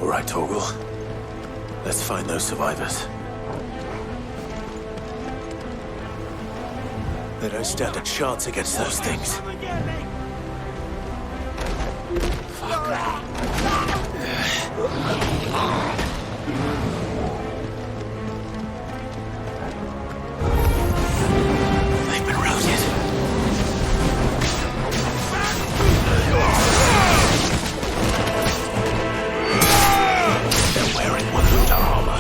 All right, Torgal. Let's find those survivors. They don't stand a chance against those things. Fuck. They've been routed. They're wearing Wakanda armor.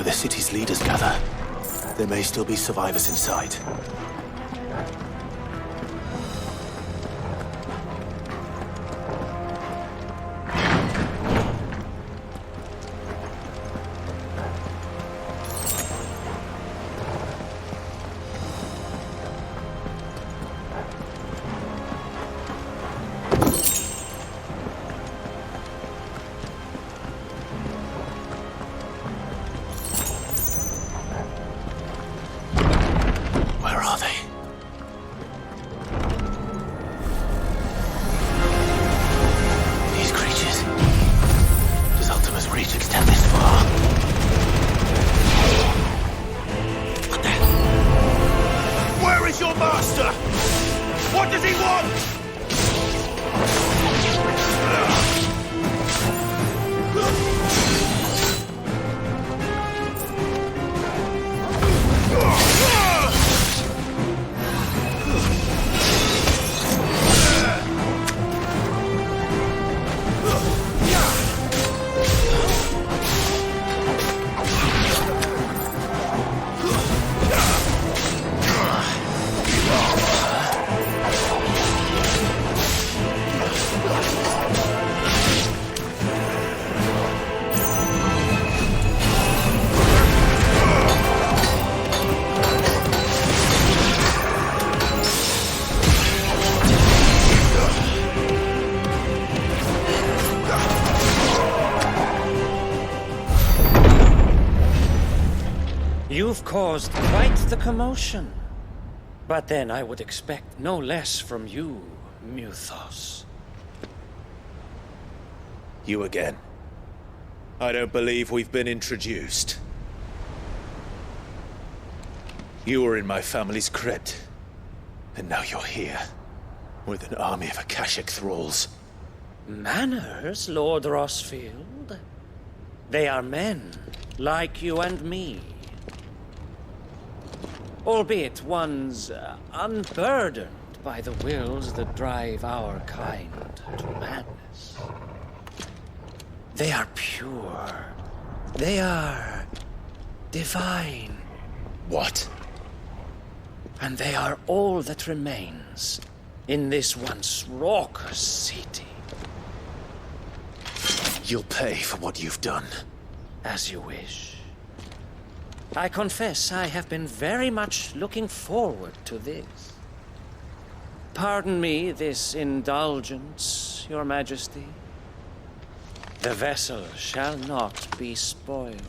Where the city's leaders gather. There may still be survivors inside. Where are they? You've caused quite the commotion. But then I would expect no less from you, Muthos. You again. I don't believe we've been introduced. You were in my family's crypt, and now you're here, with an army of Akashic thralls. Manners, Lord Rossfield? They are men, like you and me. Albeit one's unburdened by the wills that drive our kind to madness. They are pure. They are divine. What? And they are all that remains in this once raucous city. You'll pay for what you've done. As you wish. I confess I have been very much looking forward to this. Pardon me this indulgence, Your Majesty. The vessel shall not be spoiled.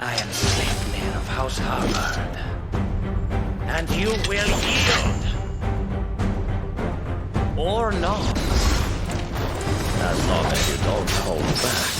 I am Sleipnir of House Harvard, and you will yield. Or not. As long as you don't hold back.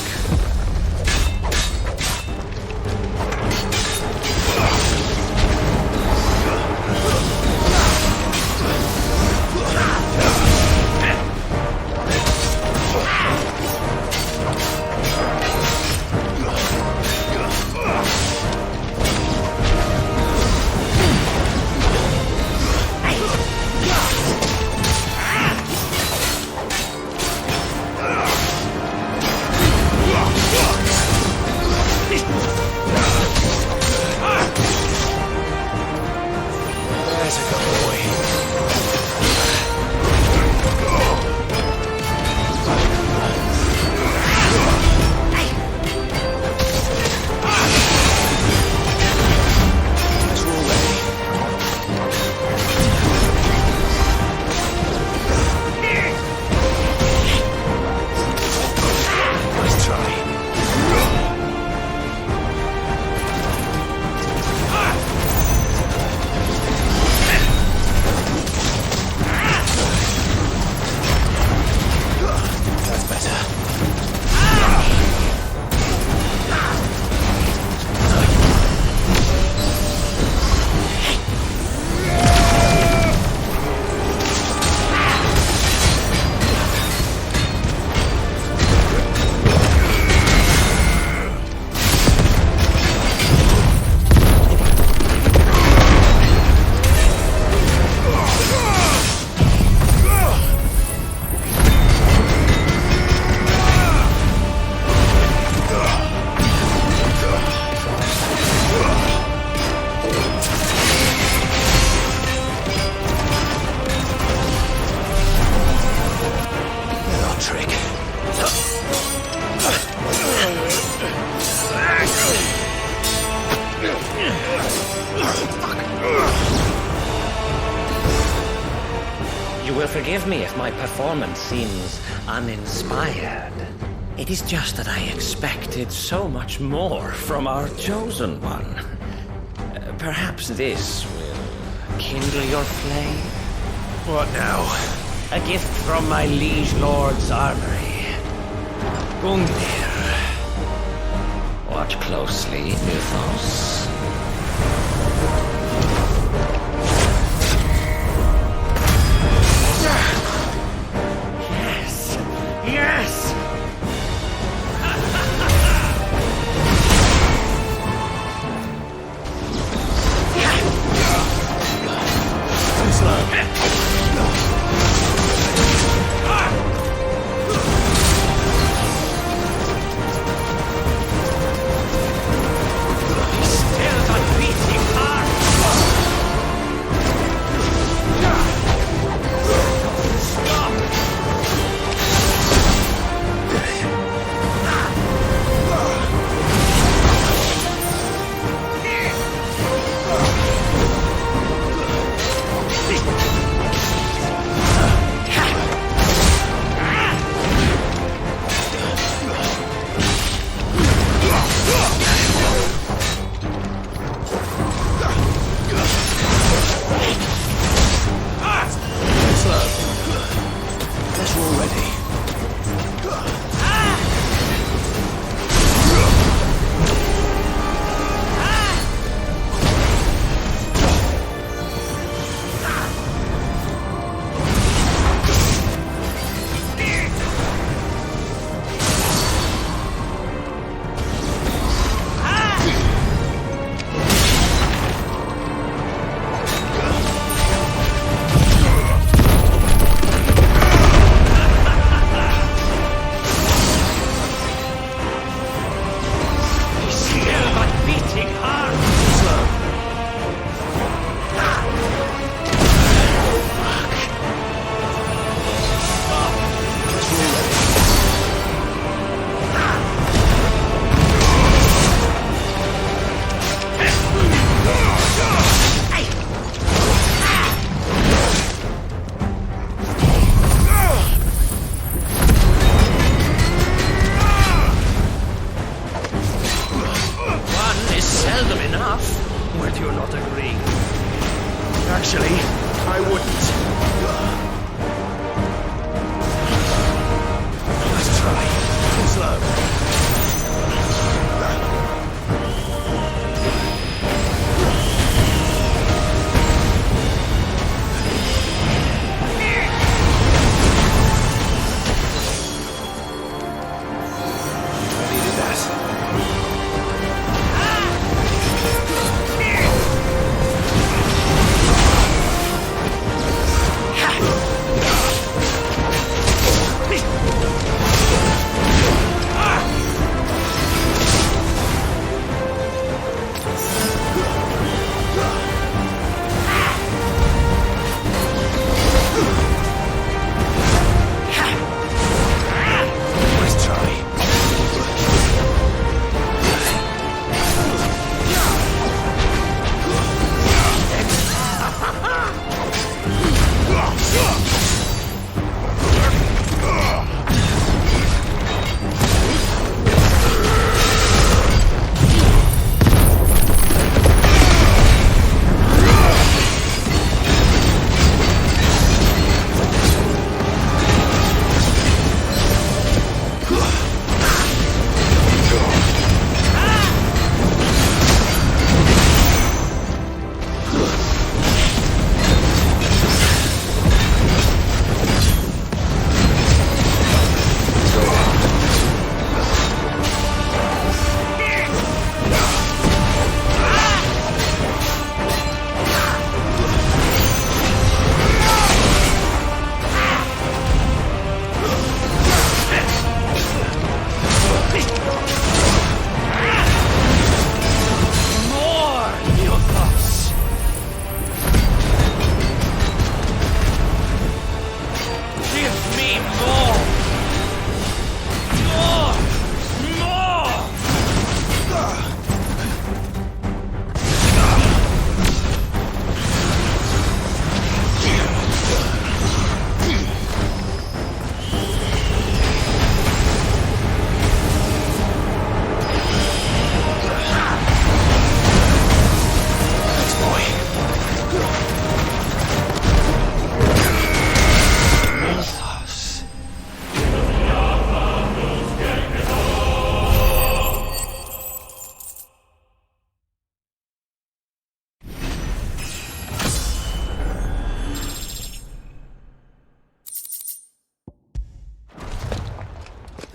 Forgive me if my performance seems uninspired. It is just that I expected so much more from our chosen one. Perhaps this will kindle your flame? What now? A gift from my liege lord's armory. Gungnir. Watch closely, Muthos. Yes! Too slow. Still.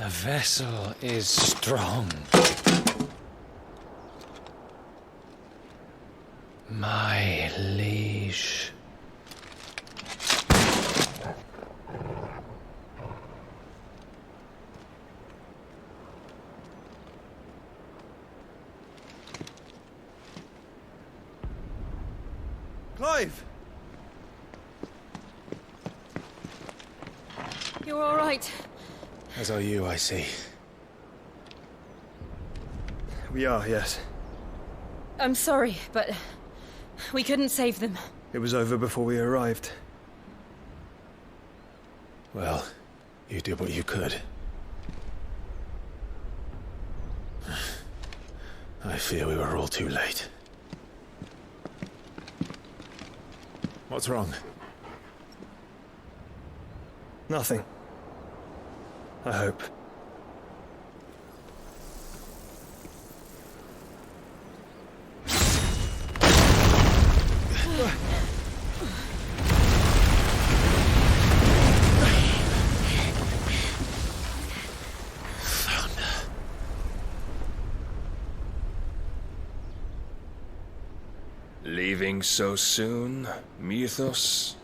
The vessel is strong. My liege. Clive! You're all right. As are you, I see. We are, yes. I'm sorry, but we couldn't save them. It was over before we arrived. Well, you did what you could. I fear we were all too late. What's wrong? Nothing. I hope. Leaving so soon, Mythos?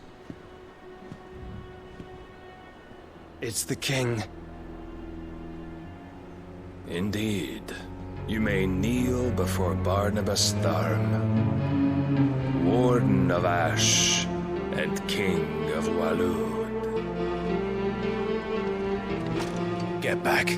It's the king. Indeed. You may kneel before Barnabas Tharm, Warden of Ash and King of Waloed. Get back.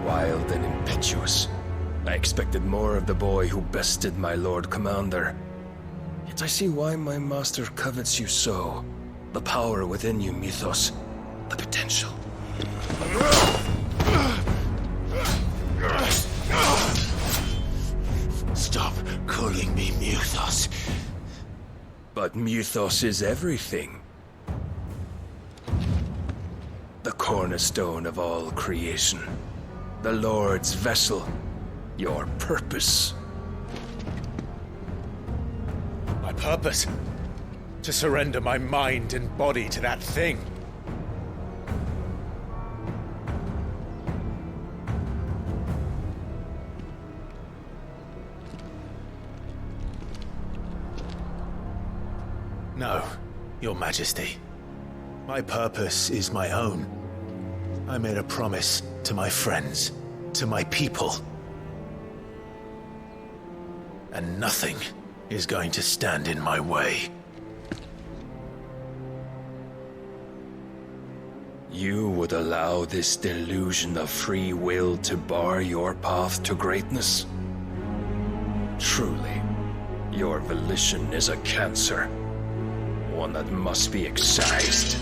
Wild and impetuous. I expected more of the boy who bested my Lord Commander. Yet I see why my master covets you so. The power within you, Mythos. The potential. Stop calling me Mythos. But Mythos is everything. The cornerstone of all creation. The Lord's vessel. Your purpose. My purpose? To surrender my mind and body to that thing. No, Your Majesty. My purpose is my own. I made a promise to my friends, to my people. And nothing is going to stand in my way. You would allow this delusion of free will to bar your path to greatness? Truly, your volition is a cancer. One that must be excised.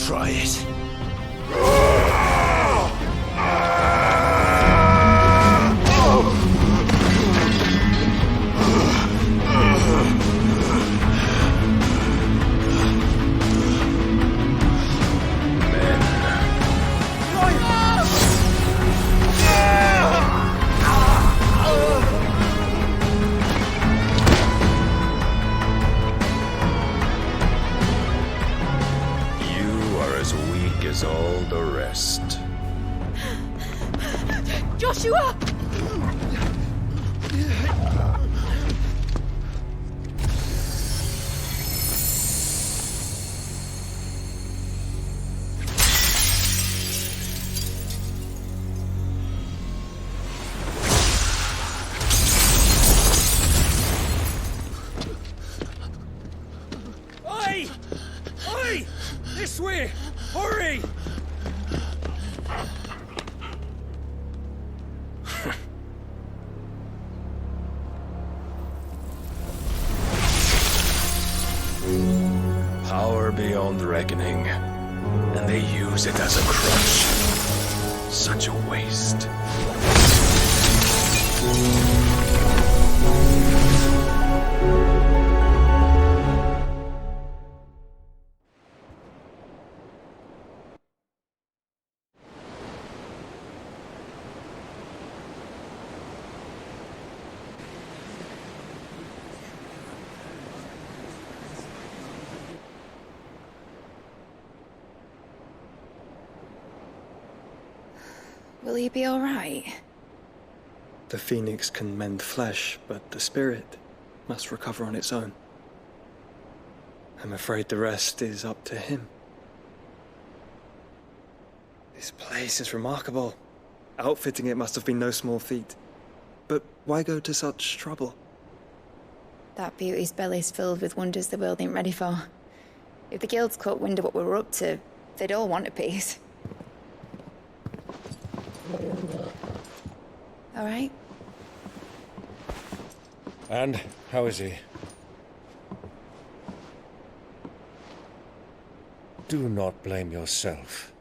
Try it. As all the rest. Joshua! This way! Hurry! Power beyond reckoning, and they use it as a crutch. Such a waste. Will he be all right? The phoenix can mend flesh, but the spirit must recover on its own. I'm afraid the rest is up to him. This place is remarkable. Outfitting it must have been no small feat. But why go to such trouble? That beauty's belly's filled with wonders the world ain't ready for. If the guilds caught wind of what we were up to, they'd all want a piece. All right? And how is he? Do not blame yourself.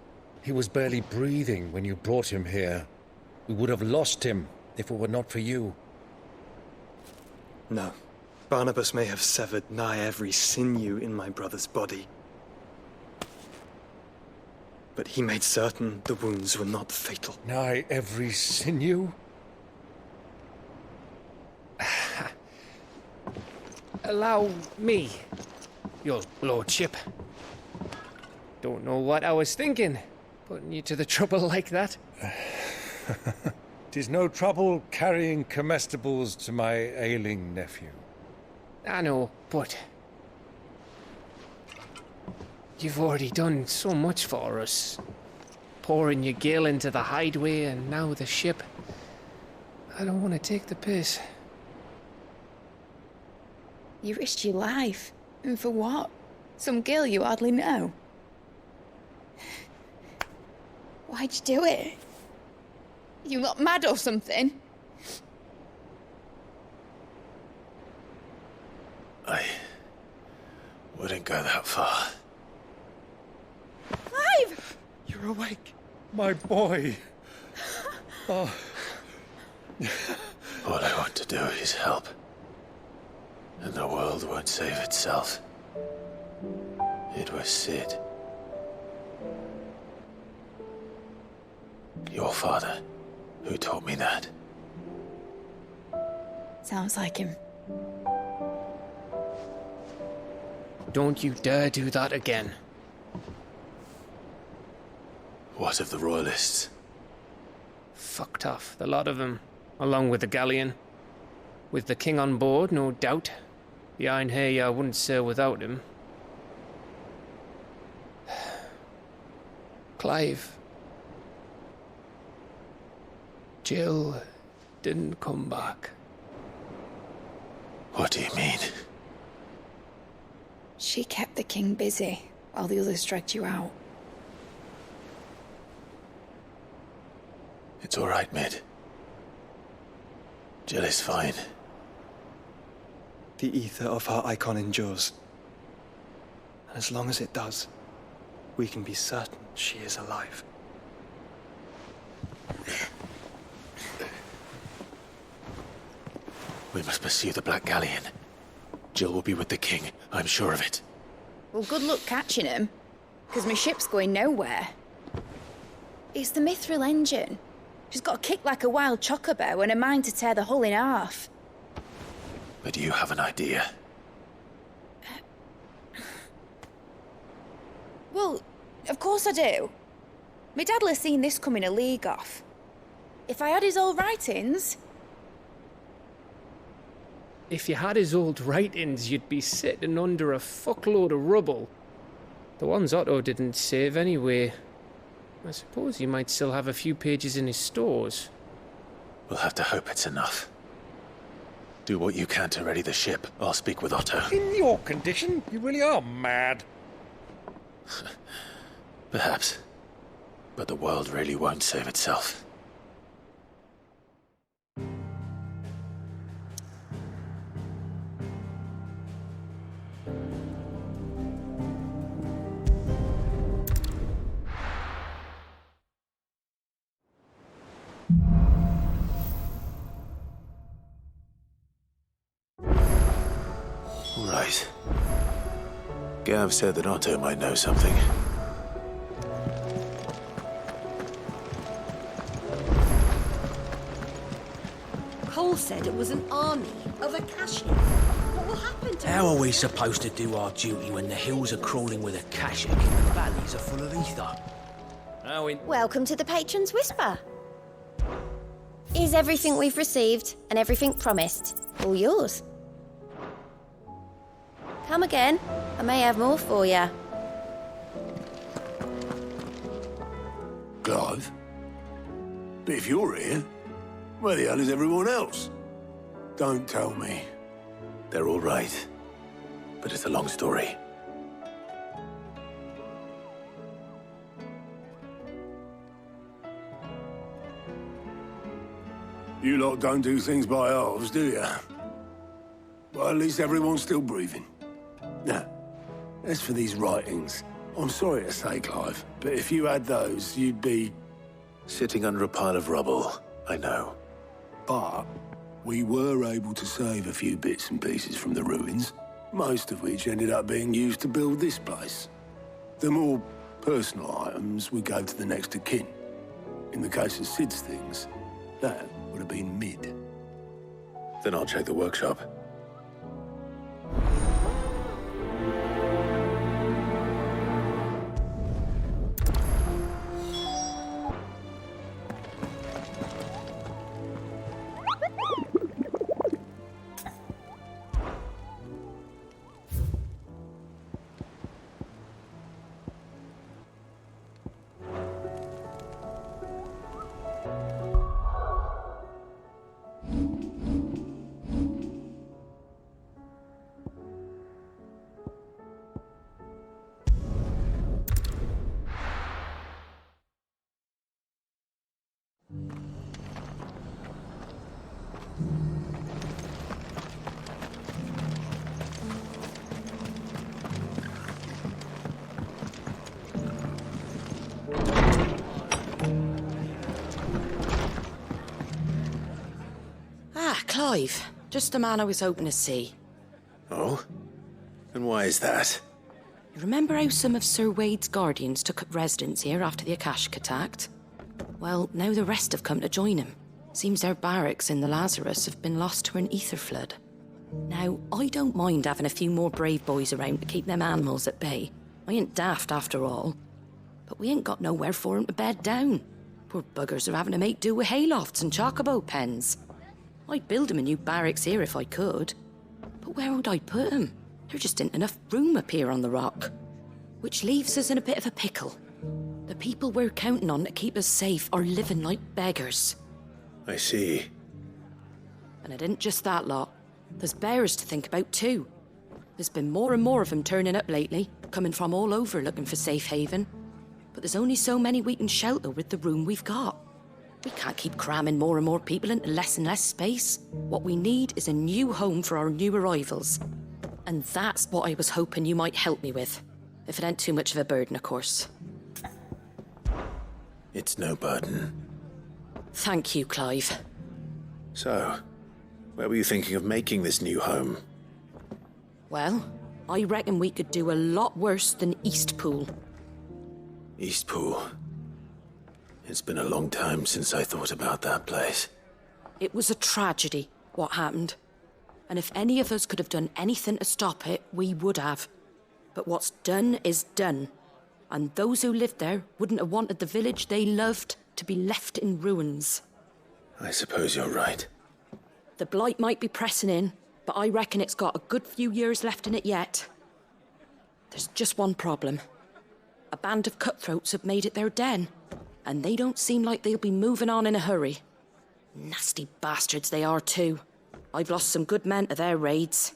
He was barely breathing when you brought him here. We would have lost him if it were not for you. No. Barnabas may have severed nigh every sinew in my brother's body. But he made certain the wounds were not fatal. Nigh every sinew? Allow me, your lordship. Don't know what I was thinking, putting you to the trouble like that. 'Tis no trouble carrying comestibles to my ailing nephew. I know, but you've already done so much for us. Pouring your gale into the hideaway and now the ship. I don't want to take the piss. You risked your life. And for what? Some girl you hardly know. Why'd you do it? You not mad or something? I wouldn't go that far. Clive! You're awake, my boy. Oh. All I want to do is help. And the world won't save itself. It was Sid. Your father, who taught me that. Sounds like him. Don't you dare do that again. What of the Royalists? Fucked off, the lot of them, along with the galleon. With the king on board, no doubt. Behind here, I wouldn't sail without him. Clive. Jill didn't come back. What do you mean? She kept the king busy while the others dragged you out. It's all right, Mid. Jill is fine. The ether of her icon endures. And as long as it does, we can be certain she is alive. We must pursue the Black Galleon. Jill will be with the king, I'm sure of it. Well, good luck catching him, because my ship's going nowhere. It's the Mithril engine. She's got a kick like a wild chocobo and a mind to tear the hull in half. But you have an idea. Well, of course I do. My dad'll have seen this coming a league off. If I had his old writings... If you had his old writings, you'd be sitting under a fuckload of rubble. The ones Otto didn't save anyway. I suppose he might still have a few pages in his stores. We'll have to hope it's enough. Do what you can to ready the ship. I'll speak with Otto. In your condition, you really are mad. Perhaps. But the world really won't save itself. Right. Gav said that Otto might know something. Cole said it was an army of Akashic. What will happen to How are we supposed to do our duty when the hills are crawling with Akashic and the valleys are full of ether? Welcome to the Patron's Whisper. Is everything we've received and everything promised all yours? Come again. I may have more for you. Clive? But if you're here, where the hell is everyone else? Don't tell me. They're all right. But it's a long story. You lot don't do things by halves, do you? Well, at least everyone's still breathing. Now, as for these writings, I'm sorry to say, Clive, but if you had those, you'd be... Sitting under a pile of rubble, I know. But we were able to save a few bits and pieces from the ruins, most of which ended up being used to build this place. The more personal items we gave to the next of kin. In the case of Sid's things, that would have been mid. Then I'll check the workshop. Clive, just the man I was hoping to see. Oh? And why is that? You remember how some of Sir Wade's guardians took up residence here after the Akashic attacked? Well, now the rest have come to join him. Seems their barracks in the Lazarus have been lost to an ether flood. Now, I don't mind having a few more brave boys around to keep them animals at bay. I ain't daft after all. But we ain't got nowhere for 'em to bed down. Poor buggers are having to make do with haylofts and chocobo pens. I'd build 'em a new barracks here if I could. But where would I put 'em? There just ain't enough room up here on the rock. Which leaves us in a bit of a pickle. The people we're counting on to keep us safe are living like beggars. I see. And it ain't just that lot. There's bears to think about too. There's been more and more of them turning up lately, coming from all over looking for safe haven. But there's only so many we can shelter with the room we've got. We can't keep cramming more and more people into less and less space. What we need is a new home for our new arrivals. And that's what I was hoping you might help me with. If it ain't too much of a burden, of course. It's no burden. Thank you, Clive. So, where were you thinking of making this new home? Well, I reckon we could do a lot worse than Eastpool. Eastpool. It's been a long time since I thought about that place. It was a tragedy, what happened. And if any of us could have done anything to stop it, we would have. But what's done is done. And those who lived there wouldn't have wanted the village they loved to be left in ruins. I suppose you're right. The blight might be pressing in, but I reckon it's got a good few years left in it yet. There's just one problem. A band of cutthroats have made it their den, and they don't seem like they'll be moving on in a hurry. Nasty bastards they are too. I've lost some good men to their raids.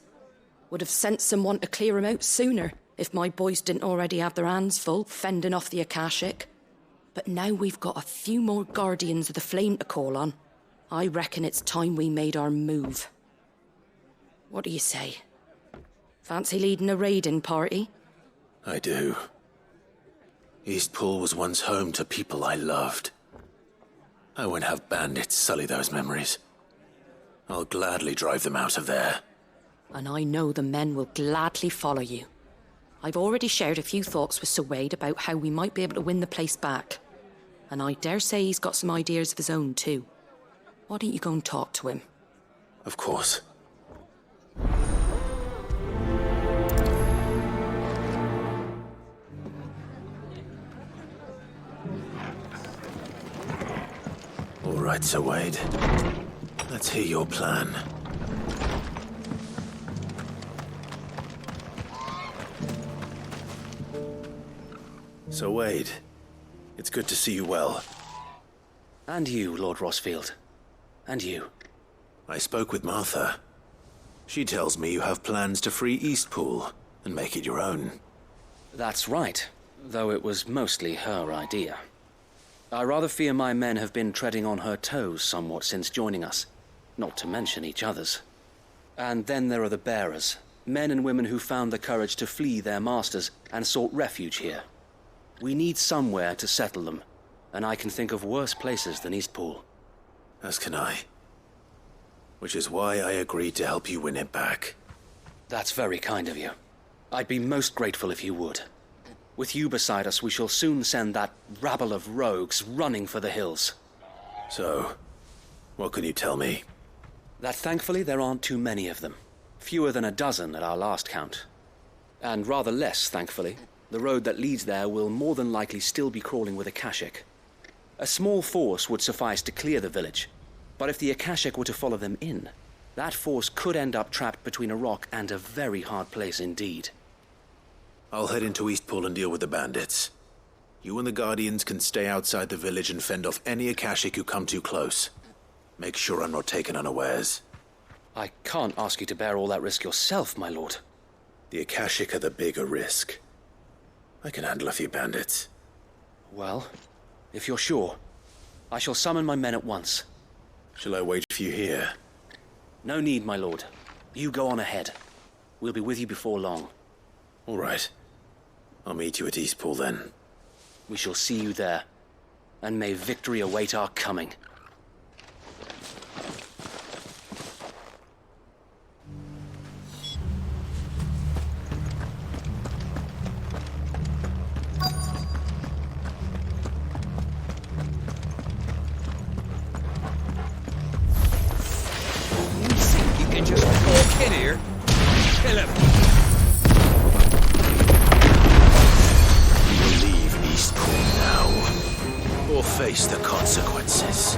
Would have sent someone to clear 'em out sooner, if my boys didn't already have their hands full fending off the Akashic. But now we've got a few more Guardians of the Flame to call on. I reckon it's time we made our move. What do you say? Fancy leading a raiding party? I do. Eastpool was once home to people I loved. I won't have bandits sully those memories. I'll gladly drive them out of there. And I know the men will gladly follow you. I've already shared a few thoughts with Sir Wade about how we might be able to win the place back. And I dare say he's got some ideas of his own too. Why don't you go and talk to him? Of course. All right, Sir Wade. Let's hear your plan. Sir Wade, it's good to see you well. And you, Lord Rossfield. And you. I spoke with Martha. She tells me you have plans to free Eastpool and make it your own. That's right, though it was mostly her idea. I rather fear my men have been treading on her toes somewhat since joining us, not to mention each other's. And then there are the bearers, men and women who found the courage to flee their masters and sought refuge here. We need somewhere to settle them, and I can think of worse places than Eastpool. As can I. Which is why I agreed to help you win it back. That's very kind of you. I'd be most grateful if you would. With you beside us, we shall soon send that rabble of rogues running for the hills. So, what can you tell me? That thankfully there aren't too many of them. Fewer than a dozen at our last count. And rather less, thankfully. The road that leads there will more than likely still be crawling with Akashic. A small force would suffice to clear the village, but if the Akashic were to follow them in, that force could end up trapped between a rock and a very hard place indeed. I'll head into Eastpool and deal with the bandits. You and the Guardians can stay outside the village and fend off any Akashic who come too close. Make sure I'm not taken unawares. I can't ask you to bear all that risk yourself, my lord. The Akashic are the bigger risk. I can handle a few bandits. Well, if you're sure, I shall summon my men at once. Shall I wait for you here? No need, my lord. You go on ahead. We'll be with you before long. All right. I'll meet you at Eastpool then. We shall see you there. And may victory await our coming. Just walk in here, kill him. You'll leave Eastpool now, or face the consequences.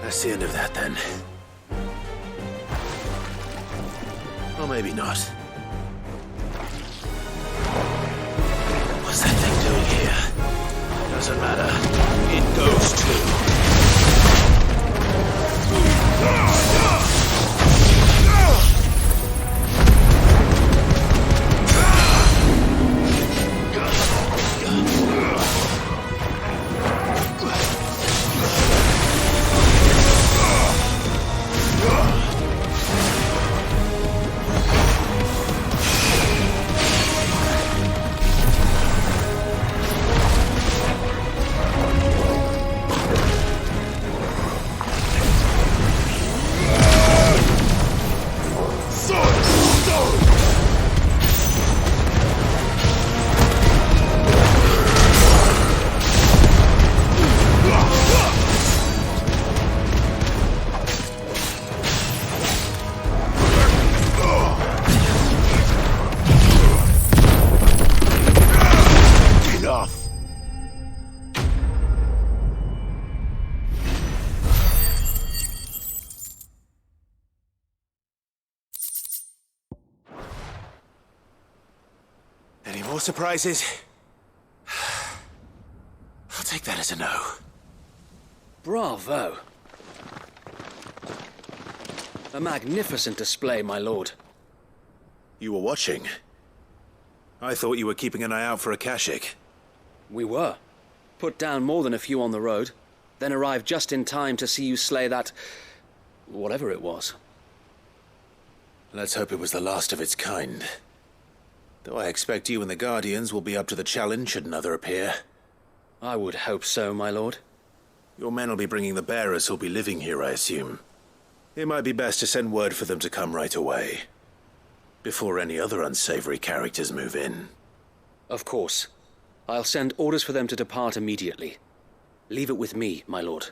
That's the end of that, then. Or maybe not. What's that thing doing here? Doesn't matter. It goes too. More surprises? I'll take that as a no. Bravo. A magnificent display, my lord. You were watching? I thought you were keeping an eye out for a Kashik. We were. Put down more than a few on the road, then arrived just in time to see you slay that... whatever it was. Let's hope it was the last of its kind. Though I expect you and the Guardians will be up to the challenge should another appear. I would hope so, my lord. Your men will be bringing the bearers who'll be living here, I assume. It might be best to send word for them to come right away, before any other unsavory characters move in. Of course. I'll send orders for them to depart immediately. Leave it with me, my lord.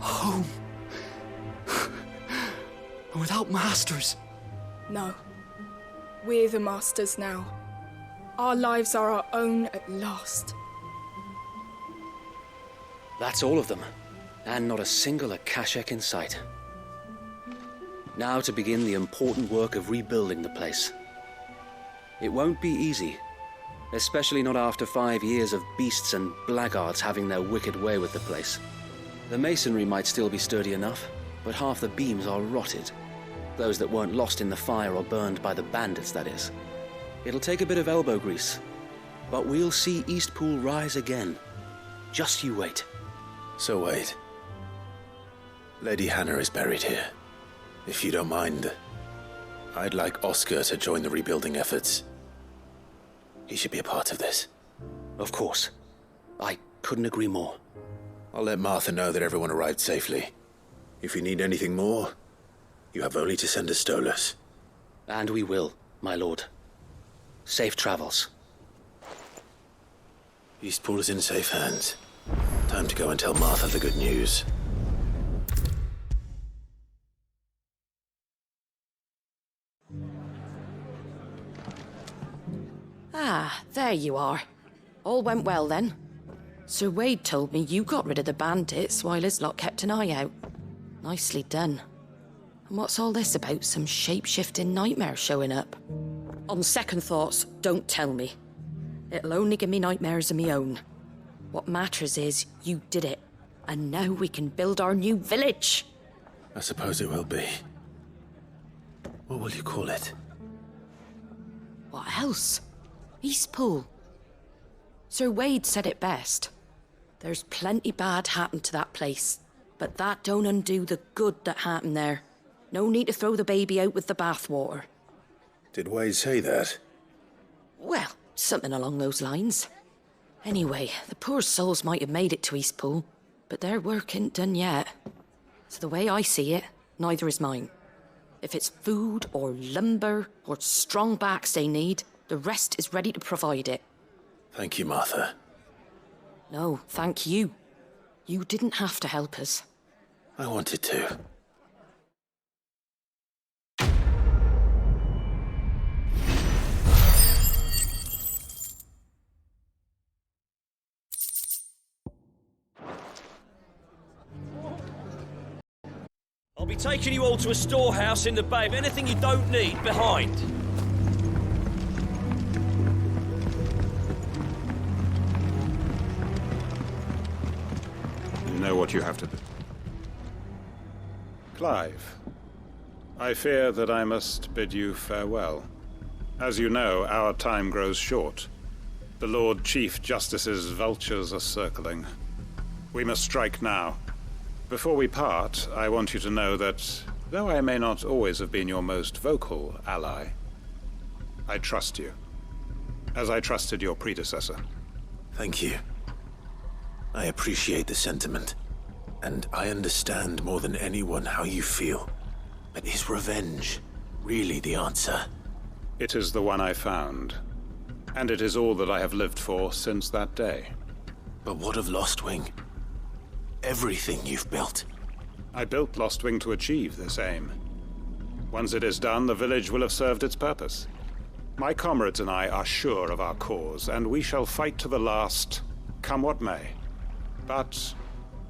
Home. Without masters. No. We're the masters now. Our lives are our own at last. That's all of them. And not a single Akashek in sight. Now to begin the important work of rebuilding the place. It won't be easy. Especially not after 5 years of beasts and blackguards having their wicked way with the place. The masonry might still be sturdy enough, but half the beams are rotted. Those that weren't lost in the fire or burned by the bandits, that is. It'll take a bit of elbow grease, but we'll see Eastpool rise again. Just you wait. So wait. Lady Hannah is buried here. If you don't mind, I'd like Oscar to join the rebuilding efforts. He should be a part of this. Of course. I couldn't agree more. I'll let Martha know that everyone arrived safely. If you need anything more, you have only to send a Stolas. And we will, my lord. Safe travels. Eastpool is in safe hands. Time to go and tell Martha the good news. Ah, there you are. All went well then. Sir Wade told me you got rid of the bandits while his lot kept an eye out. Nicely done. And what's all this about some shape-shifting nightmare showing up? On second thoughts, don't tell me. It'll only give me nightmares of me own. What matters is you did it. And now we can build our new village. I suppose it will be. What will you call it? What else? Eastpool. Sir Wade said it best. There's plenty bad happened to that place, but that don't undo the good that happened there. No need to throw the baby out with the bathwater. Did Wade say that? Well, something along those lines. Anyway, the poor souls might have made it to Eastpool, but their work ain't done yet. So the way I see it, neither is mine. If it's food or lumber or strong backs they need, the rest is ready to provide it. Thank you, Martha. No, thank you. You didn't have to help us. I wanted to. I'll be taking you all to a storehouse in the bay. Anything you don't need, behind. You know what you have to do. Clive, I fear that I must bid you farewell. As you know, our time grows short. The Lord Chief Justice's vultures are circling. We must strike now. Before we part, I want you to know that, though I may not always have been your most vocal ally, I trust you, as I trusted your predecessor. Thank you. I appreciate the sentiment, and I understand more than anyone how you feel. But is revenge really the answer? It is the one I found, and it is all that I have lived for since that day. But what of Lostwing? Everything you've built. I built Lostwing to achieve this aim. Once it is done, the village will have served its purpose. My comrades and I are sure of our cause, and we shall fight to the last, come what may. But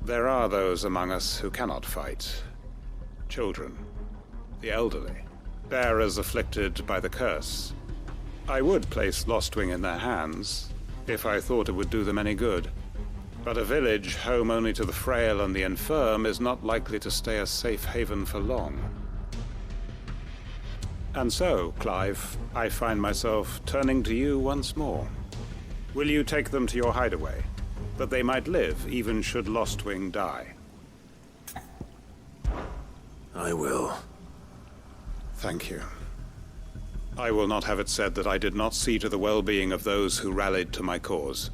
there are those among us who cannot fight. Children, the elderly, bearers afflicted by the curse. I would place Lostwing in their hands, if I thought it would do them any good. But a village home only to the frail and the infirm is not likely to stay a safe haven for long. And so, Clive, I find myself turning to you once more. Will you take them to your hideaway, that they might live even should Lostwing die? I will. Thank you. I will not have it said that I did not see to the well-being of those who rallied to my cause.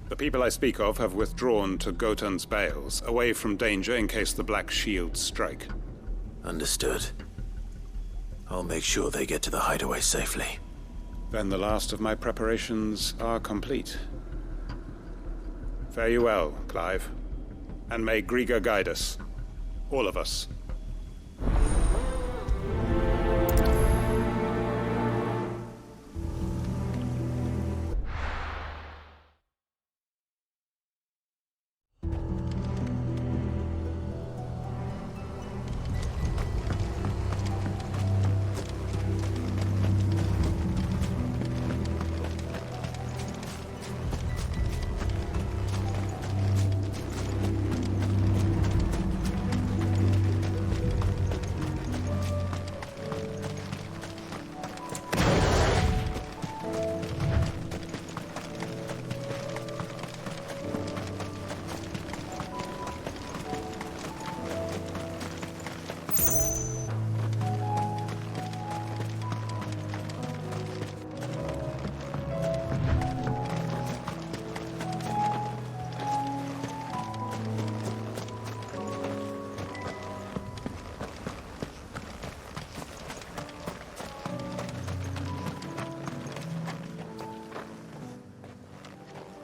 The people I speak of have withdrawn to Gotan's Bales, away from danger in case the Black Shields strike. Understood. I'll make sure they get to the hideaway safely. Then the last of my preparations are complete. Fare you well, Clive. And may Griga guide us. All of us.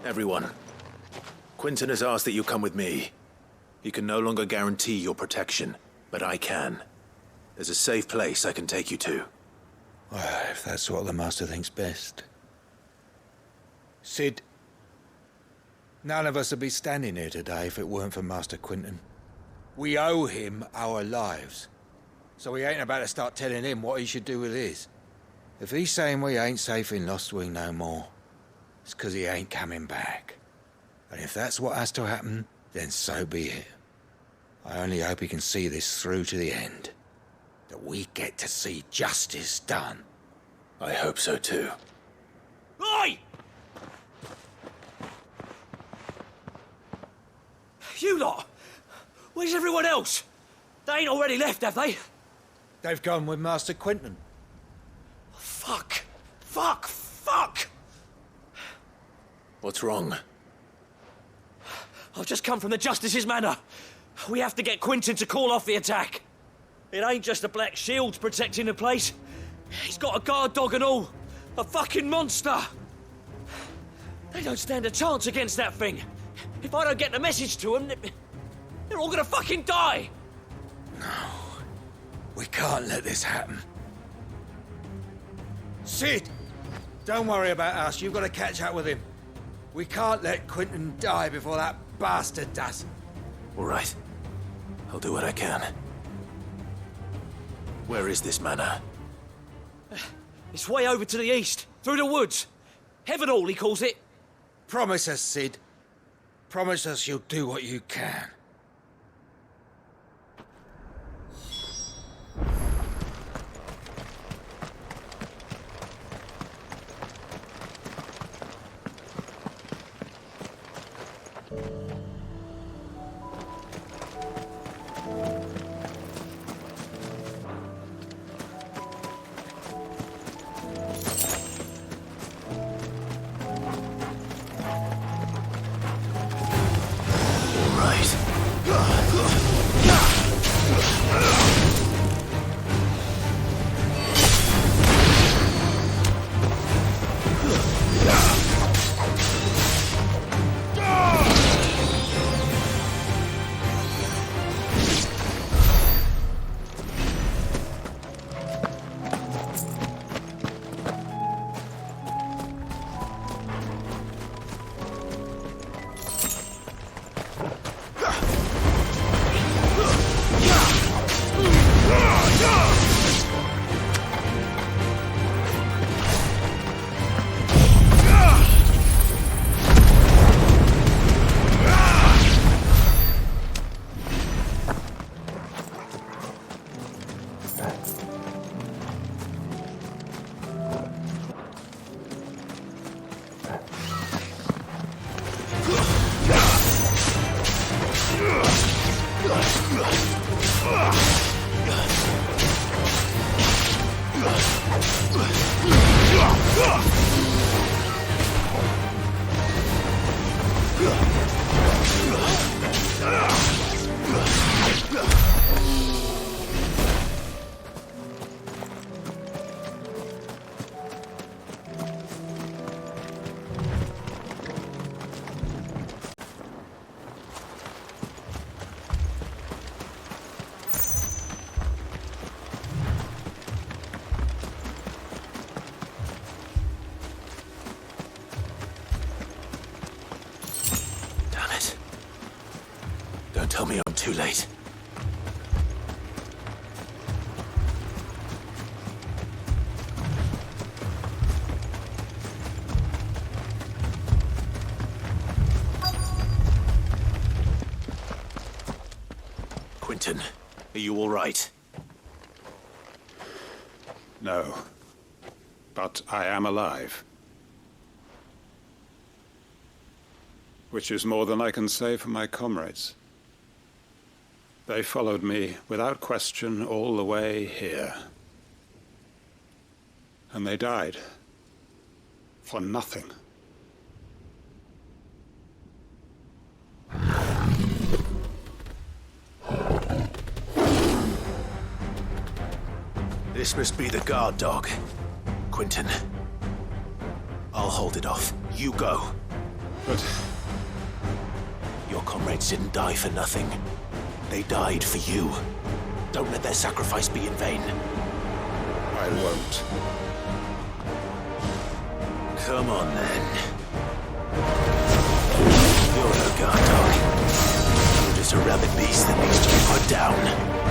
Everyone, Quinton has asked that you come with me. He can no longer guarantee your protection, but I can. There's a safe place I can take you to. Well, if that's what the Master thinks best. Sid, none of us would be standing here today if it weren't for Master Quinton. We owe him our lives. So we ain't about to start telling him what he should do with his. If he's saying we ain't safe in Lostwing no more, it's 'cause he ain't coming back. And if that's what has to happen, then so be it. I only hope he can see this through to the end. That we get to see justice done. I hope so too. Oi! You lot! Where's everyone else? They ain't already left, have they? They've gone with Master Quinton. Fuck! Fuck! Fuck! What's wrong? I've just come from the Justice's manor. We have to get Quinton to call off the attack. It ain't just the Black Shields protecting the place. He's got a guard dog and all. A fucking monster. They don't stand a chance against that thing. If I don't get the message to them, they're all gonna fucking die. No. We can't let this happen. Sid! Don't worry about us. You've got to catch up with him. We can't let Quinton die before that bastard does. All right. I'll do what I can. Where is this manor? It's way over to the east, through the woods. Heavenhall, he calls it. Promise us, Sid. Promise us you'll do what you can. Right. Tell me I'm too late. Quentin, are you all right? No. But I am alive. Which is more than I can say for my comrades. They followed me without question all the way here. And they died. For nothing. This must be the guard dog. Quentin. I'll hold it off. You go. But... your comrades didn't die for nothing. They died for you. Don't let their sacrifice be in vain. I won't. Come on, then. You're no guard dog. You're just a rabid beast that needs to be put down.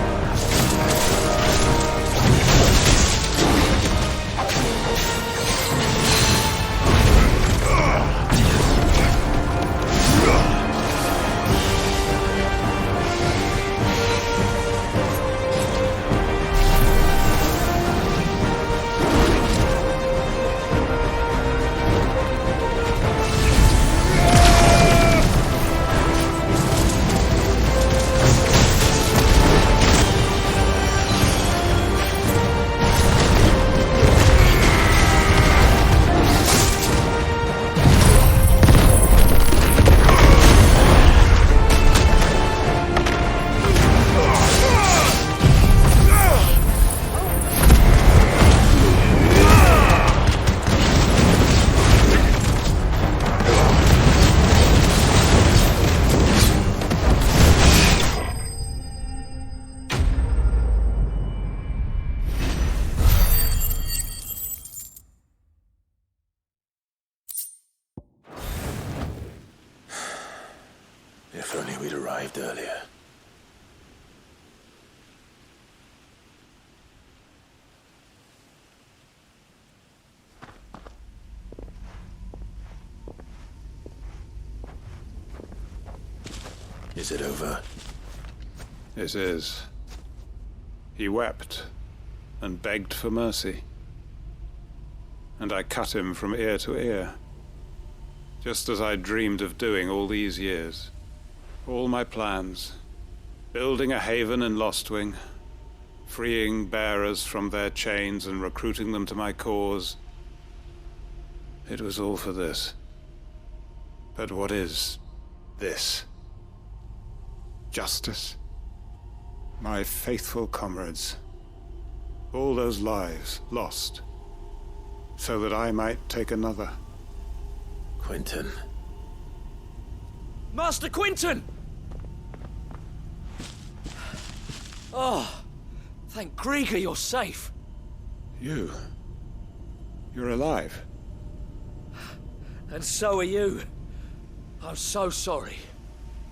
If only we'd arrived earlier. Is it over? It is. He wept and begged for mercy. And I cut him from ear to ear, just as I dreamed of doing all these years. All my plans, building a haven in Lostwing, freeing bearers from their chains and recruiting them to my cause. It was all for this. But what is this? Justice? My faithful comrades. All those lives lost, so that I might take another. Quentin. Master Quentin! Oh, thank Grieger you're safe. You're alive. And so are you. I'm so sorry.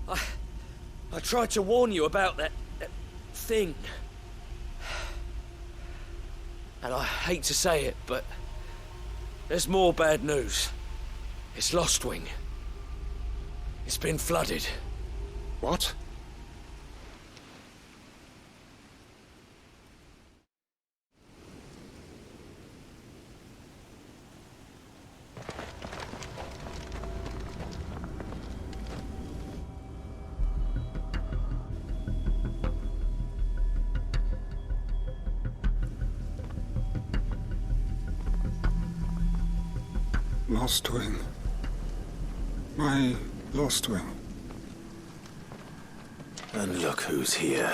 I tried to warn you about that thing. And I hate to say it, but there's more bad news. It's Lostwing. It's been flooded. What? Lost wing. My lost wing. And look who's here.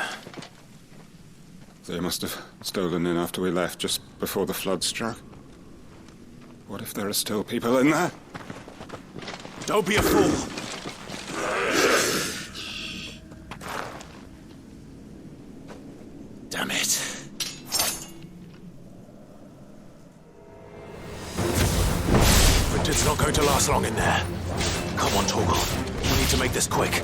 They must have stolen in after we left, just before the flood struck. What if there are still people in there? Don't be a fool! Damn it. Quinton's not going to last long in there. Come on, Torgal. We need to make this quick.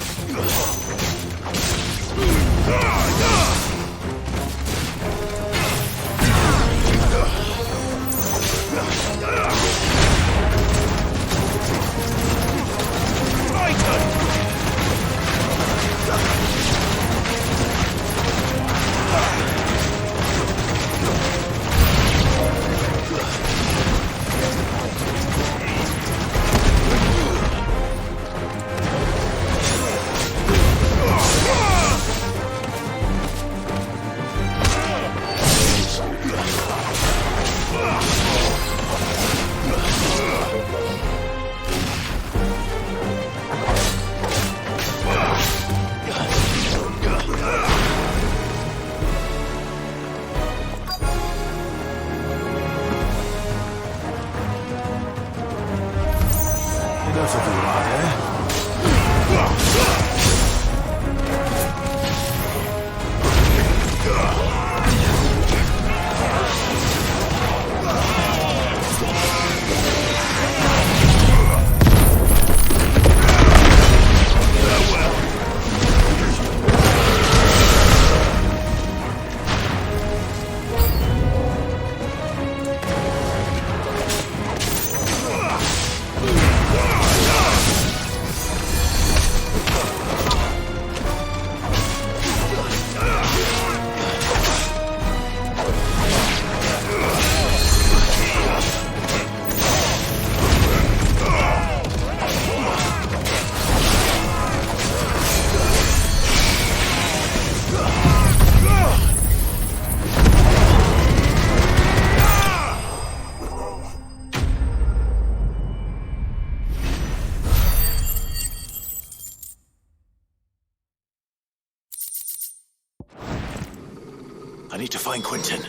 I need to find Quinton.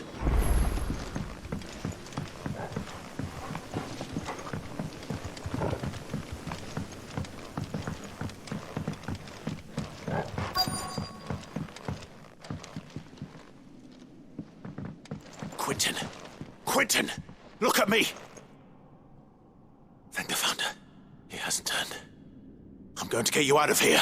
Quinton! Quinton! Look at me! Thank the Founder. He hasn't turned. I'm going to get you out of here.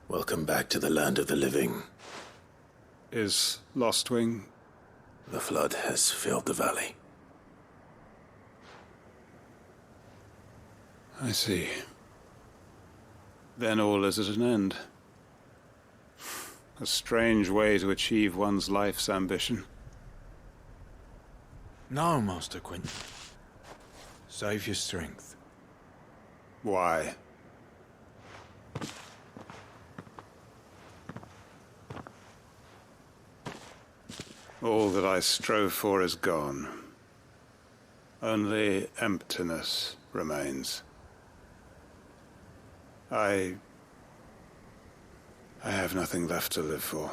Welcome back to the land of the living. Is Lost Wing? The flood has filled the valley. I see. Then all is at an end. A strange way to achieve one's life's ambition. No, Master Quinton. Save your strength. Why? All that I strove for is gone. Only emptiness remains. I have nothing left to live for.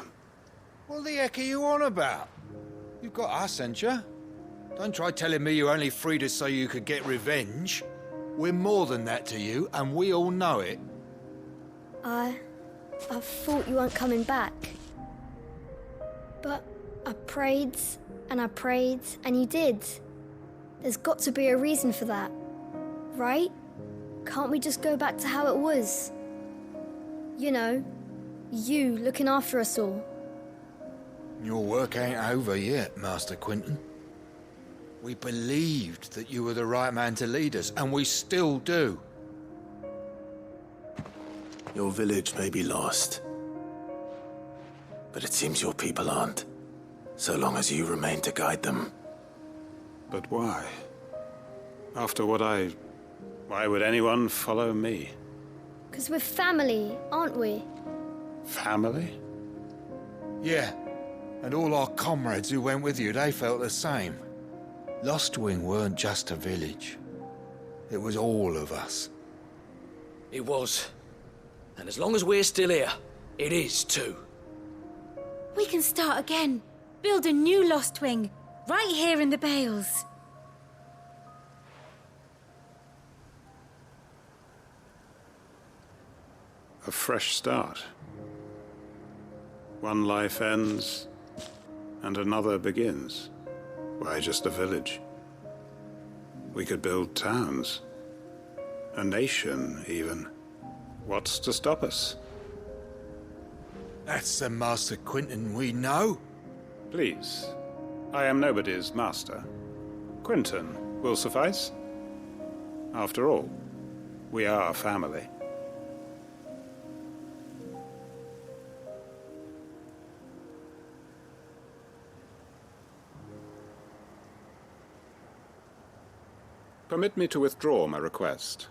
What the heck are you on about? You've got us, ain't you? Don't try telling me you only freed us so you could get revenge. We're more than that to you, and we all know it. I thought you weren't coming back. But I prayed, and you did. There's got to be a reason for that, right? Can't we just go back to how it was? You know, you looking after us all. Your work ain't over yet, Master Quinton. We believed that you were the right man to lead us, and we still do. Your village may be lost, but it seems your people aren't, so long as you remain to guide them. But why? After what why would anyone follow me? 'Cause we're family, aren't we? Family? Yeah, and all our comrades who went with you, they felt the same. Lostwing weren't just a village. It was all of us. It was. And as long as we're still here, it is too. We can start again. Build a new Lost Wing, right here in the Bales. A fresh start. One life ends, and another begins. Why just a village? We could build towns. A nation, even. What's to stop us? That's the Master Quinton we know. Please. I am nobody's master. Quinton will suffice. After all, we are family. Permit me to withdraw my request.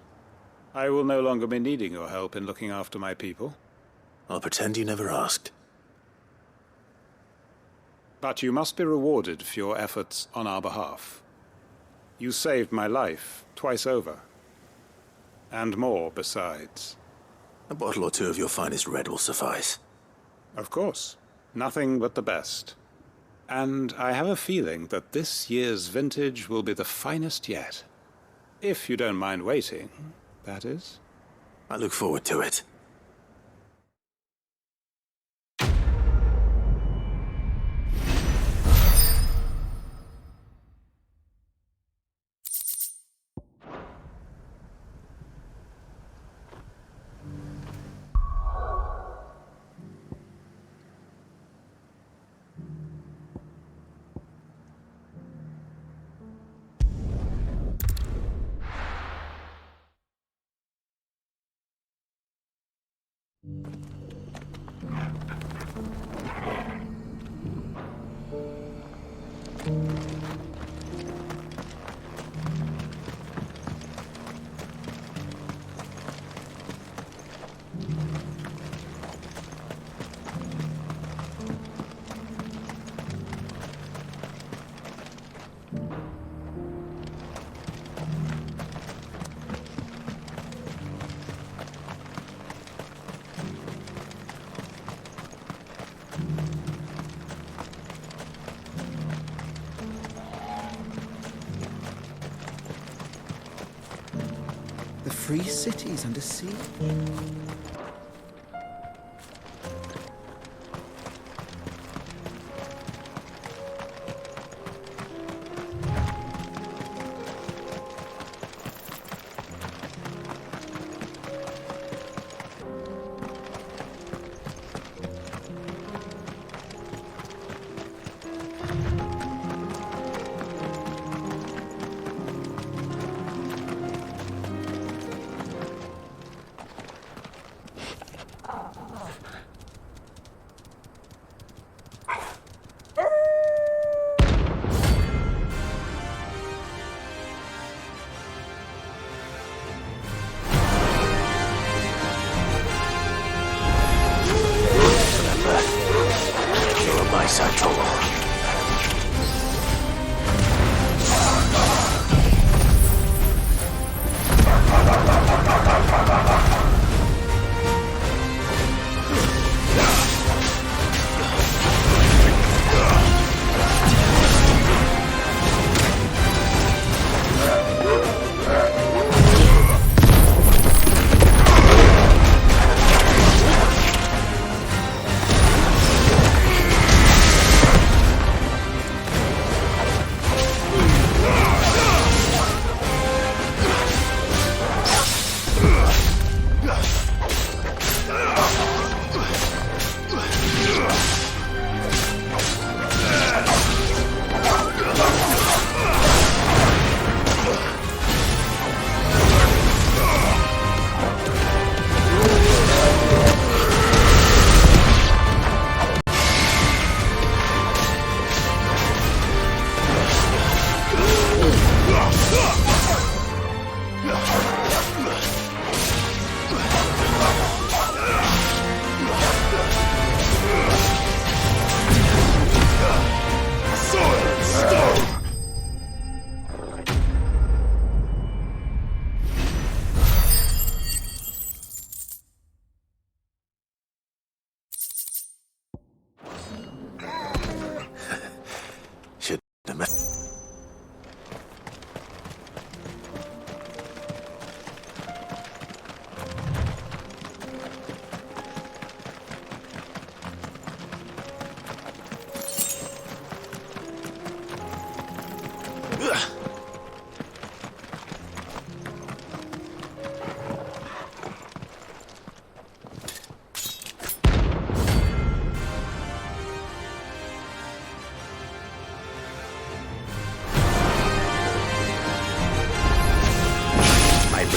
I will no longer be needing your help in looking after my people. I'll pretend you never asked. But you must be rewarded for your efforts on our behalf. You saved my life twice over. And more besides. A bottle or two of your finest red will suffice. Of course. Nothing but the best. And I have a feeling that this year's vintage will be the finest yet. If you don't mind waiting, that is. I look forward to it. The free cities under siege.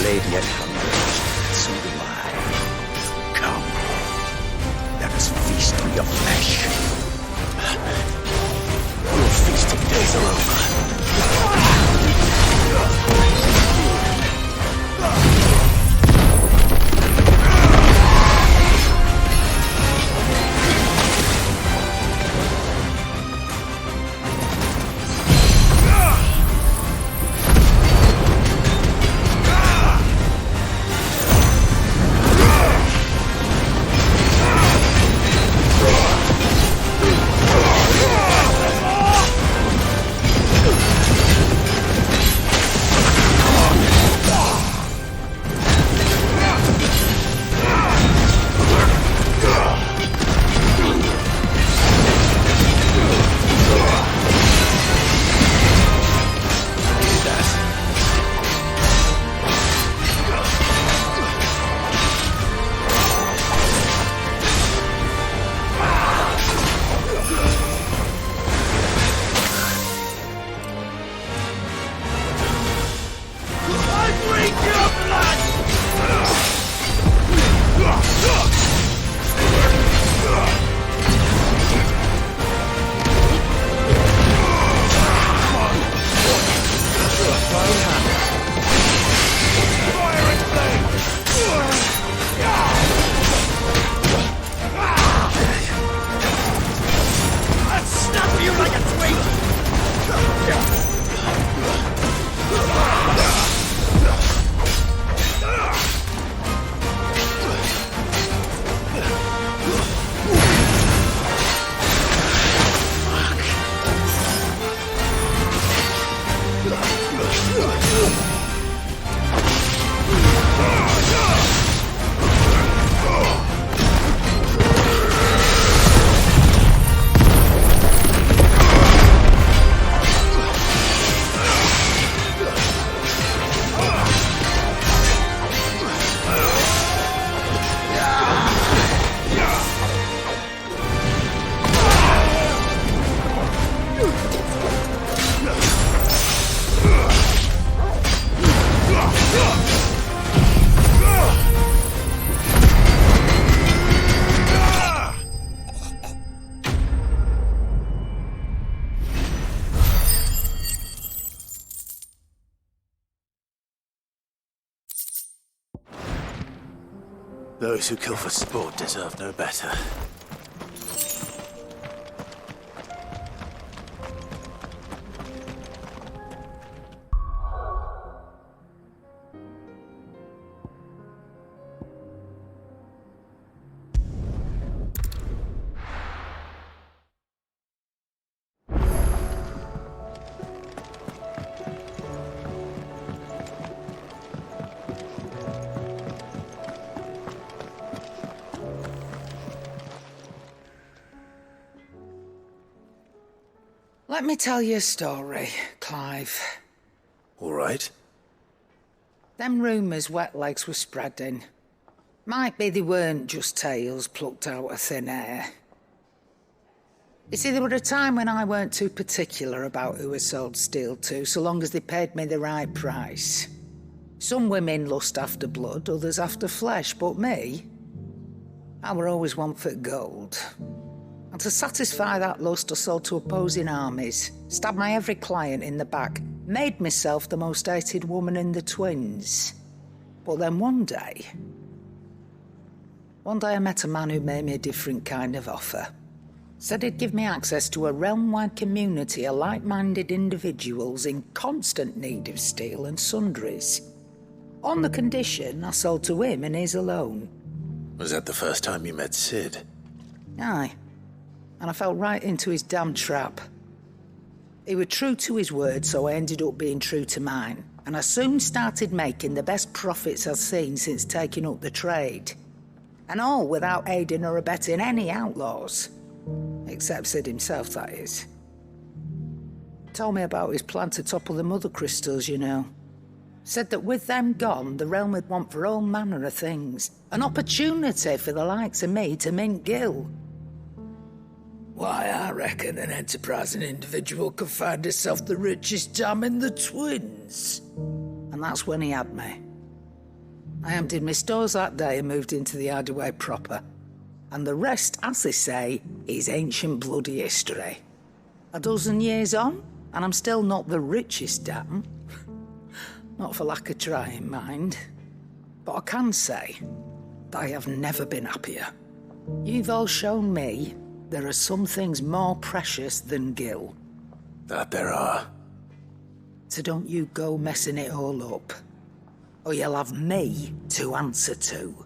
radiant hunger, so do I. Come, let us feast on your flesh. Your feasting days are over. Those who kill for sport deserve no better. Let me tell you a story, Clive. All right. Them rumours Wetlegs were spreading. Might be they weren't just tales plucked out of thin air. You see, there were a time when I weren't too particular about who I sold steel to, so long as they paid me the right price. Some women lust after blood, others after flesh, but me, I were always one for gold. And to satisfy that lust, I sold to opposing armies, stabbed my every client in the back, made myself the most hated woman in the twins. But then one day I met a man who made me a different kind of offer. Said he'd give me access to a realm-wide community of like-minded individuals in constant need of steel and sundries. On the condition I sold to him and his alone. Was that the first time you met Sid? Aye. And I fell right into his damn trap. He was true to his word, so I ended up being true to mine. And I soon started making the best profits I've seen since taking up the trade. And all without aiding or abetting any outlaws. Except Sid himself, that is. Told me about his plan to topple the mother crystals, you know. Said that with them gone, the realm would want for all manner of things. An opportunity for the likes of me to mint gil. Why, I reckon an enterprising individual could find herself the richest dam in the twins. And that's when he had me. I emptied my stores that day and moved into the Hardaway proper. And the rest, as they say, is ancient bloody history. A dozen years on, and I'm still not the richest damn. Not for lack of trying, mind. But I can say that I have never been happier. You've all shown me there are some things more precious than Gil. That there are. So don't you go messing it all up, or you'll have me to answer to.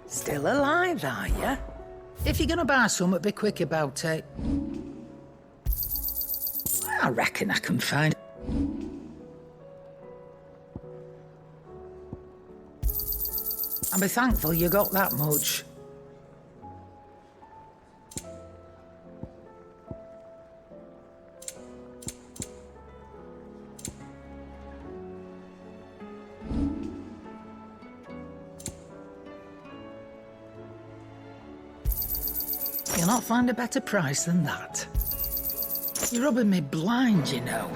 Still alive, are you? If you're gonna buy something, be quick about it. I reckon I can find. And be thankful you got that much. You'll not find a better price than that. You're rubbing me blind, you know.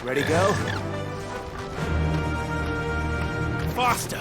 Ready, go? Faster!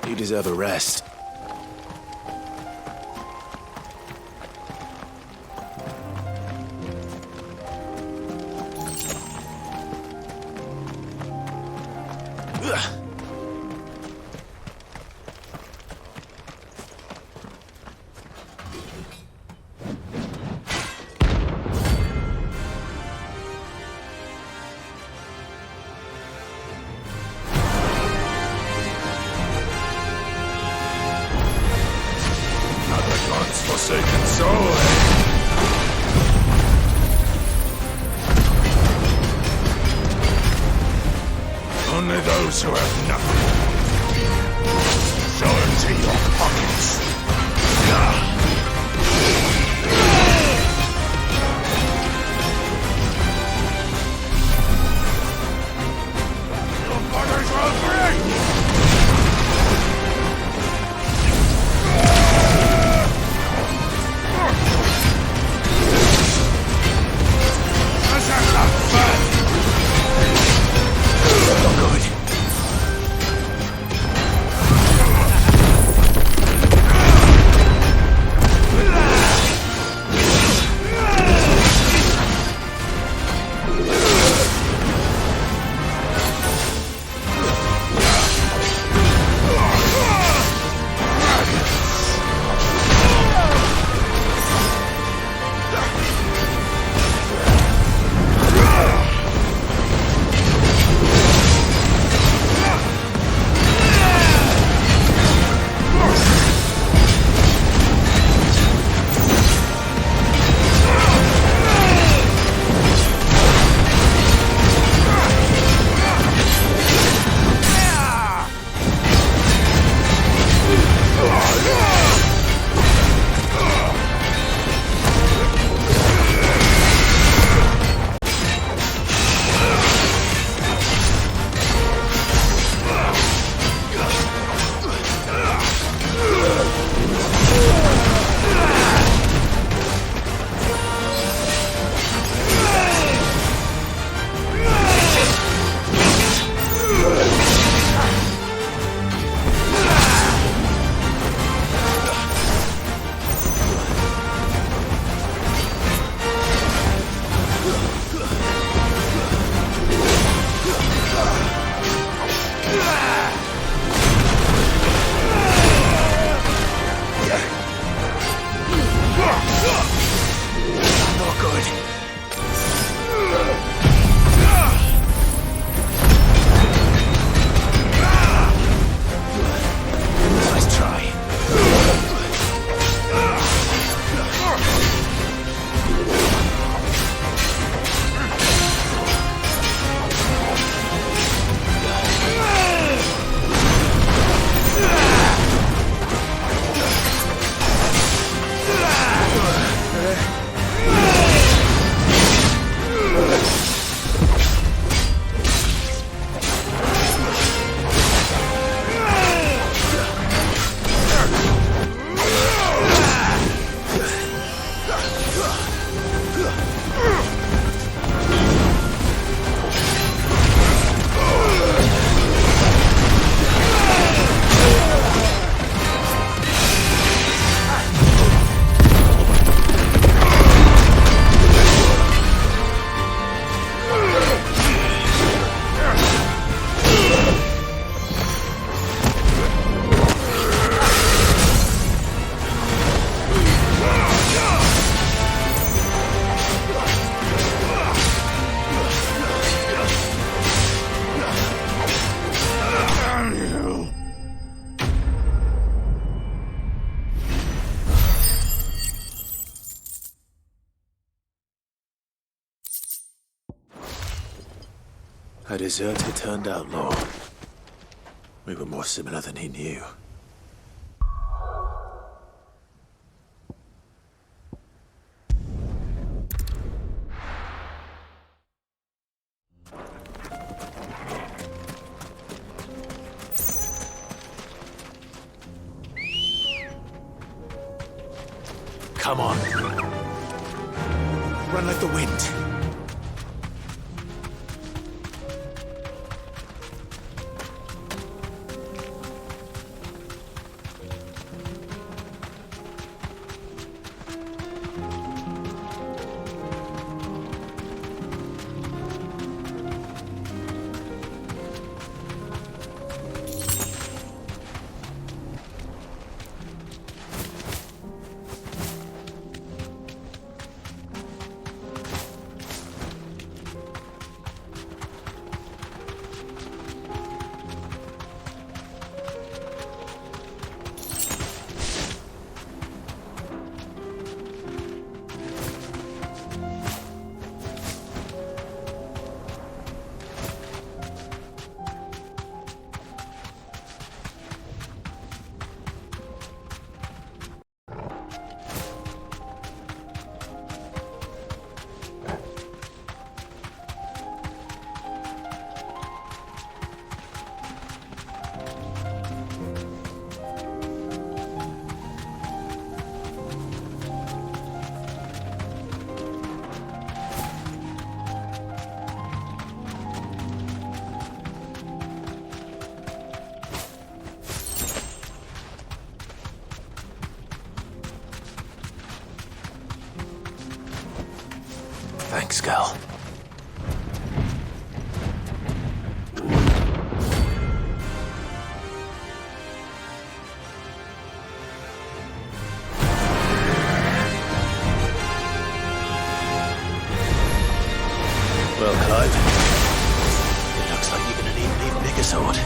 You deserve a rest. Forsaken soul. Only those who have nothing. So empty your pockets. Your bodies are free! A deserter turned outlaw. We were more similar than he knew. Come on. Run like the wind. Thanks, Gal. Well, Clive, it looks like you're gonna need an even bigger sword.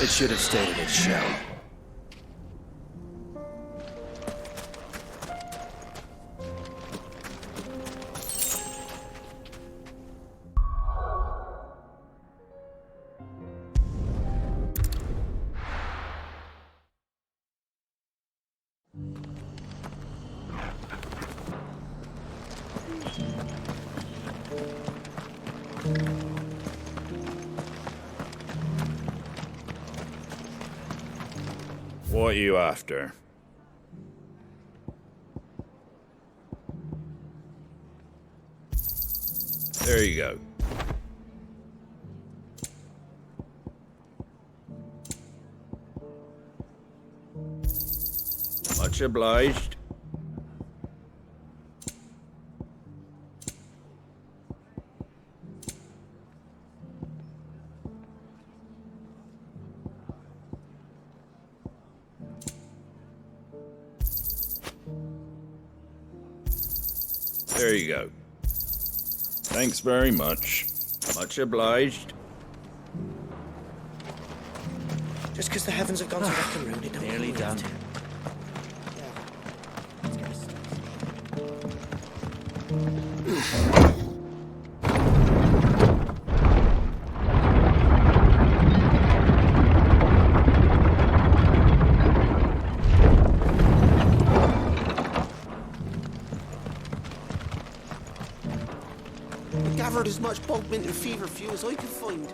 It should have stayed in its shell. What are you after? There you go. Much obliged. There you go. Thanks very much. Much obliged. Just because the heavens have gone to wreck and ruin it, Nearly done. I gathered as much bog mint and feverfew as I could find.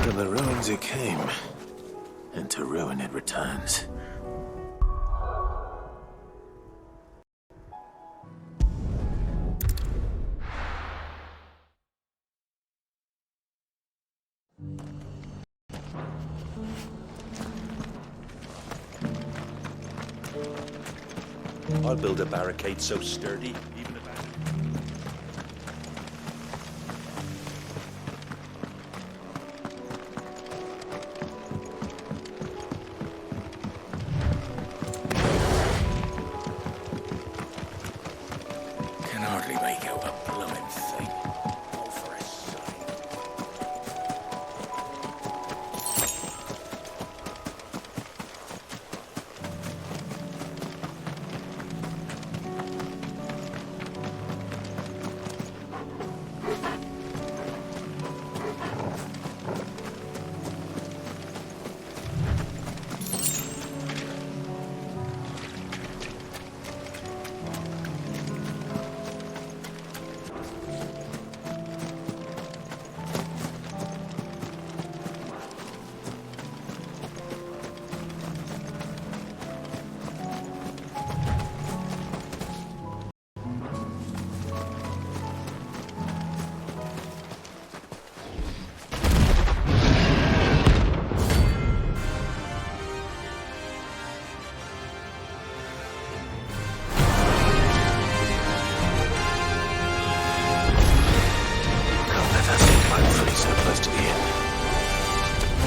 From the ruins it came, and to ruin it returns. I'll build a barricade so sturdy, even if Can hardly make out a blooming thing. Oh, for a sight.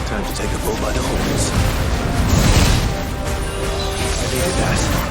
Time to take a bull by the horns. I needed that.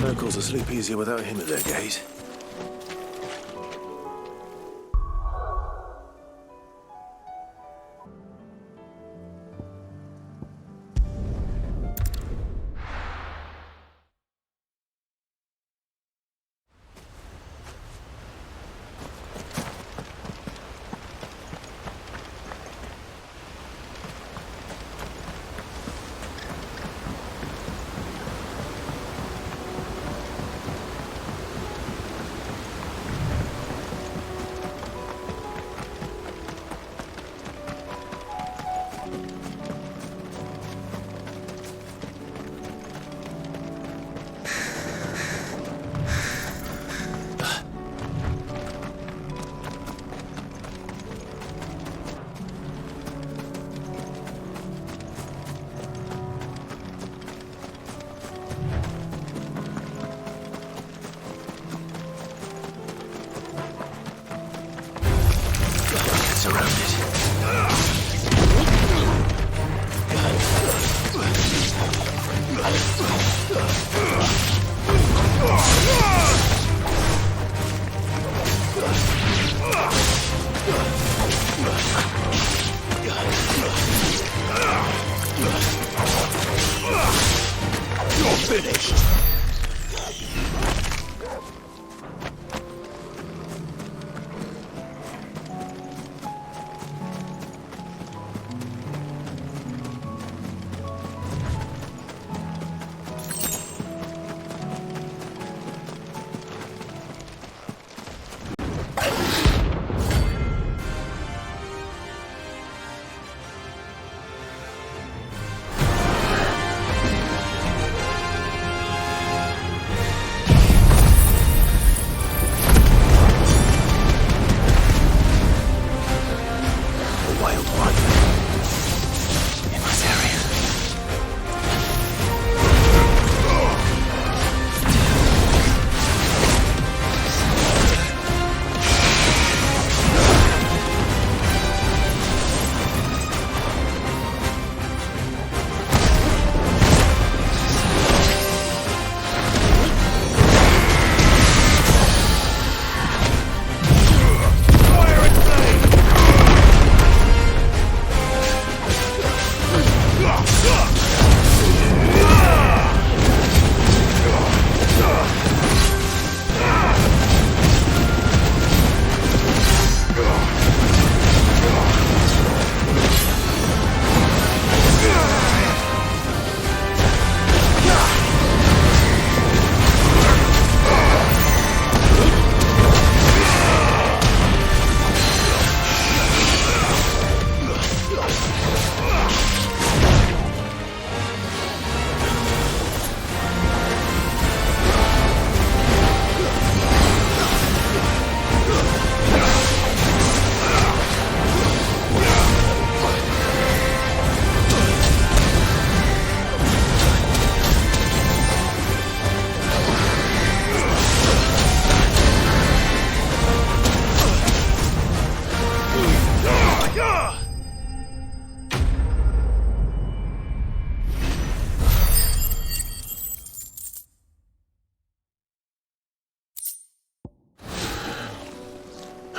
Locals will sleep easier without him at their gate.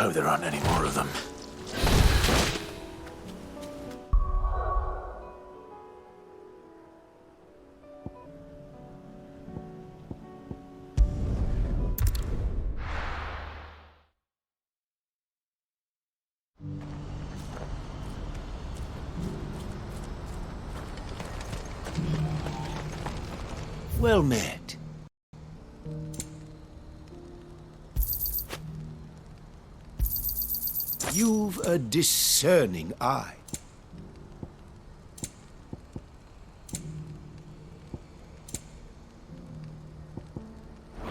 Hope there aren't any more of them. Well met. You've a discerning eye.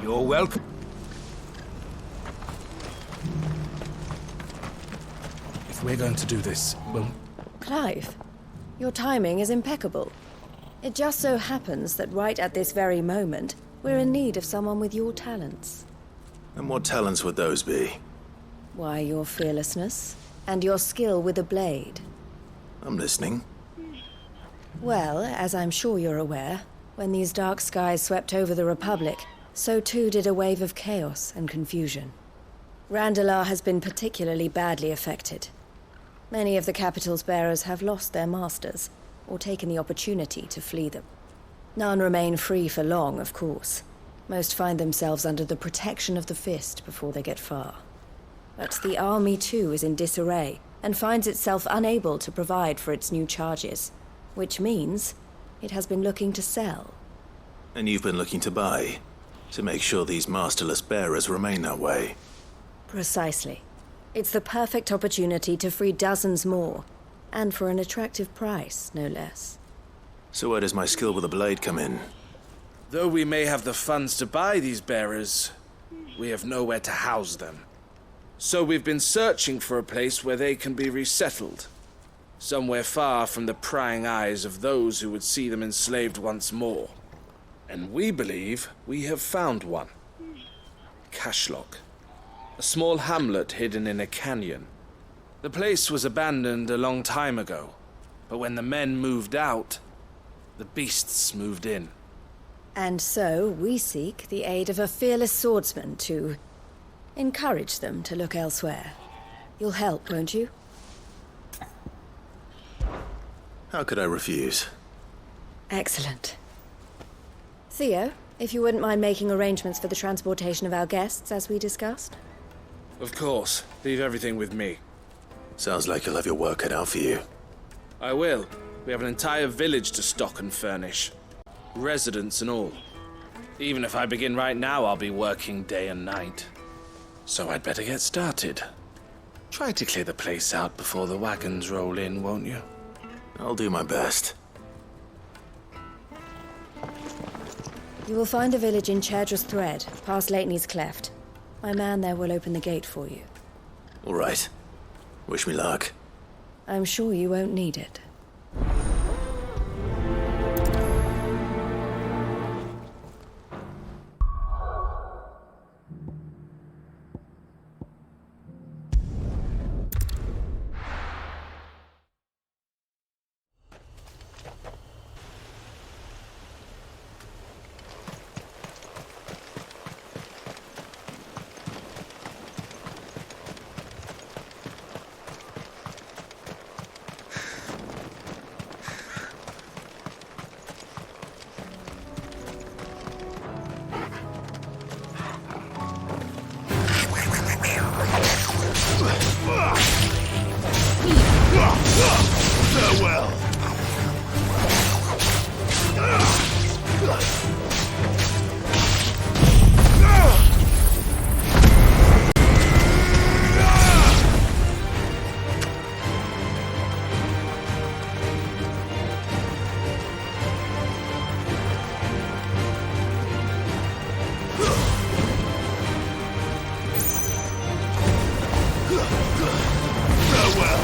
You're welcome. If we're going to do this, well... Clive, your timing is impeccable. It just so happens that right at this very moment, we're in need of someone with your talents. And what talents would those be? Why, your fearlessness, and your skill with a blade. I'm listening. Well, as I'm sure you're aware, when these dark skies swept over the Republic, so too did a wave of chaos and confusion. Randalar has been particularly badly affected. Many of the capital's bearers have lost their masters, or taken the opportunity to flee them. None remain free for long, of course. Most find themselves under the protection of the Fist before they get far. But the army too is in disarray, and finds itself unable to provide for its new charges, which means it has been looking to sell. And you've been looking to buy, to make sure these masterless bearers remain that way. Precisely. It's the perfect opportunity to free dozens more, and for an attractive price, no less. So where does my skill with a blade come in? Though we may have the funds to buy these bearers, we have nowhere to house them. So we've been searching for a place where they can be resettled. Somewhere far from the prying eyes of those who would see them enslaved once more. And we believe we have found one. Cashlock. A small hamlet hidden in a canyon. The place was abandoned a long time ago, but when the men moved out, the beasts moved in. And so we seek the aid of a fearless swordsman to encourage them to look elsewhere. You'll help, won't you? How could I refuse? Excellent. Theo, if you wouldn't mind making arrangements for the transportation of our guests, as we discussed. Of course. Leave everything with me. Sounds like you'll have your work cut out for you. I will. We have an entire village to stock and furnish. Residents and all. Even if I begin right now, I'll be working day and night. So I'd better get started. Try to clear the place out before the wagons roll in, won't you? I'll do my best. You will find a village in Chairdra's Thread, past Lateney's Cleft. My man there will open the gate for you. All right. Wish me luck. I'm sure you won't need it. Farewell. Farewell.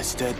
It's dead now.